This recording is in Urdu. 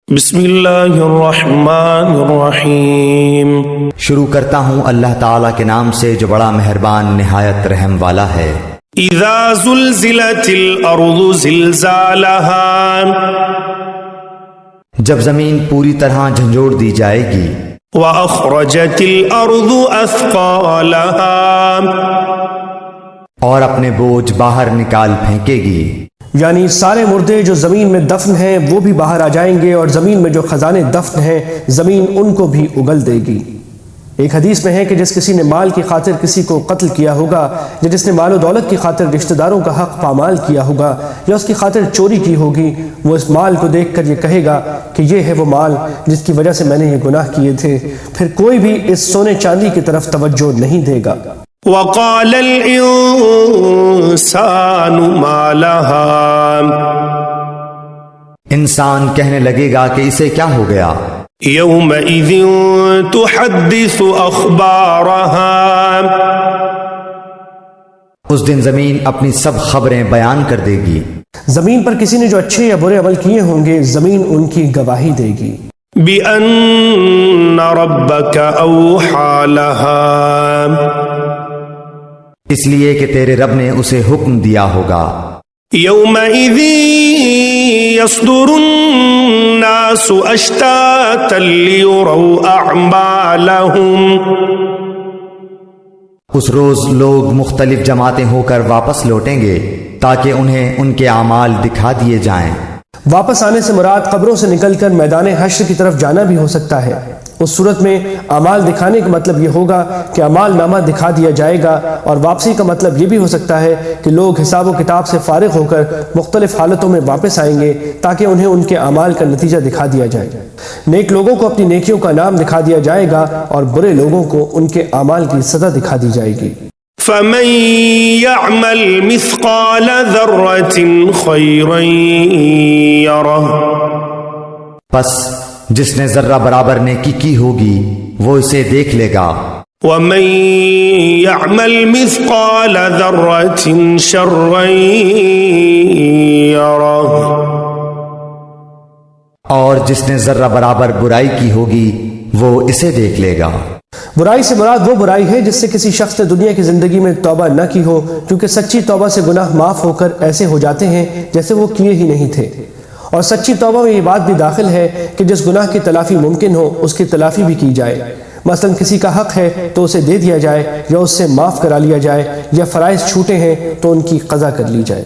بسم اللہ الرحمن الرحیم۔ شروع کرتا ہوں اللہ تعالیٰ کے نام سے جو بڑا مہربان نہایت رحم والا ہے۔ اذا زلزلت الارض زلزالها، جب زمین پوری طرح جھنجھوڑ دی جائے گی۔ واخرجت الارض اثقالها، اور اپنے بوجھ باہر نکال پھینکے گی۔ یعنی سارے مردے جو زمین میں دفن ہیں وہ بھی باہر آ جائیں گے، اور زمین میں جو خزانے دفن ہیں زمین ان کو بھی اگل دے گی۔ ایک حدیث میں ہے کہ جس کسی نے مال کی خاطر کسی کو قتل کیا ہوگا، یا جس نے مال و دولت کی خاطر رشتہ داروں کا حق پامال کیا ہوگا، یا اس کی خاطر چوری کی ہوگی، وہ اس مال کو دیکھ کر یہ کہے گا کہ یہ ہے وہ مال جس کی وجہ سے میں نے یہ گناہ کیے تھے، پھر کوئی بھی اس سونے چاندی کی طرف توجہ نہیں دے گا۔ وقال الانسان ما لها، انسان کہنے لگے گا کہ اسے کیا ہو گیا۔ یومئذ تحدث اخبارها، اس دن زمین اپنی سب خبریں بیان کر دے گی۔ زمین پر کسی نے جو اچھے یا برے عمل کیے ہوں گے زمین ان کی گواہی دے گی۔ بأن ربك اوحى لها، اس لیے کہ تیرے رب نے اسے حکم دیا ہوگا۔ یومئذ یصدر الناس اشتاتا لیروا اعمالهم، اس روز لوگ مختلف جماعتیں ہو کر واپس لوٹیں گے تاکہ انہیں ان کے اعمال دکھا دیے جائیں۔ واپس آنے سے مراد قبروں سے نکل کر میدان حشر کی طرف جانا بھی ہو سکتا ہے۔ اس صورت میں اعمال دکھانے کا مطلب یہ ہوگا کہ اعمال نامہ دکھا دیا جائے گا، اور واپسی کا مطلب یہ بھی ہو سکتا ہے کہ لوگ حساب و کتاب سے فارغ ہو کر مختلف حالتوں میں واپس آئیں گے تاکہ انہیں ان کے اعمال کا نتیجہ دکھا دیا جائے۔ نیک لوگوں کو اپنی نیکیوں کا نام دکھا دیا جائے گا، اور برے لوگوں کو ان کے اعمال کی سزا دکھا دی جائے گی۔ فمن يعمل مثقال ذرة خيرا يره، پس جس نے ذرہ برابر نیکی کی ہوگی وہ اسے دیکھ لے گا۔ ومن يعمل مثقال ذرة شرا يره، اور جس نے ذرہ برابر برائی کی ہوگی وہ اسے دیکھ لے گا۔ برائی سے مراد وہ برائی ہے جس سے کسی شخص نے دنیا کی زندگی میں توبہ نہ کی ہو، کیونکہ سچی توبہ سے گناہ معاف ہو کر ایسے ہو جاتے ہیں جیسے وہ کیے ہی نہیں تھے۔ اور سچی توبہ میں یہ بات بھی داخل ہے کہ جس گناہ کی تلافی ممکن ہو اس کی تلافی بھی کی جائے، مثلا کسی کا حق ہے تو اسے دے دیا جائے، یا اس سے معاف کرا لیا جائے، یا فرائض چھوٹے ہیں تو ان کی قضا کر لی جائے۔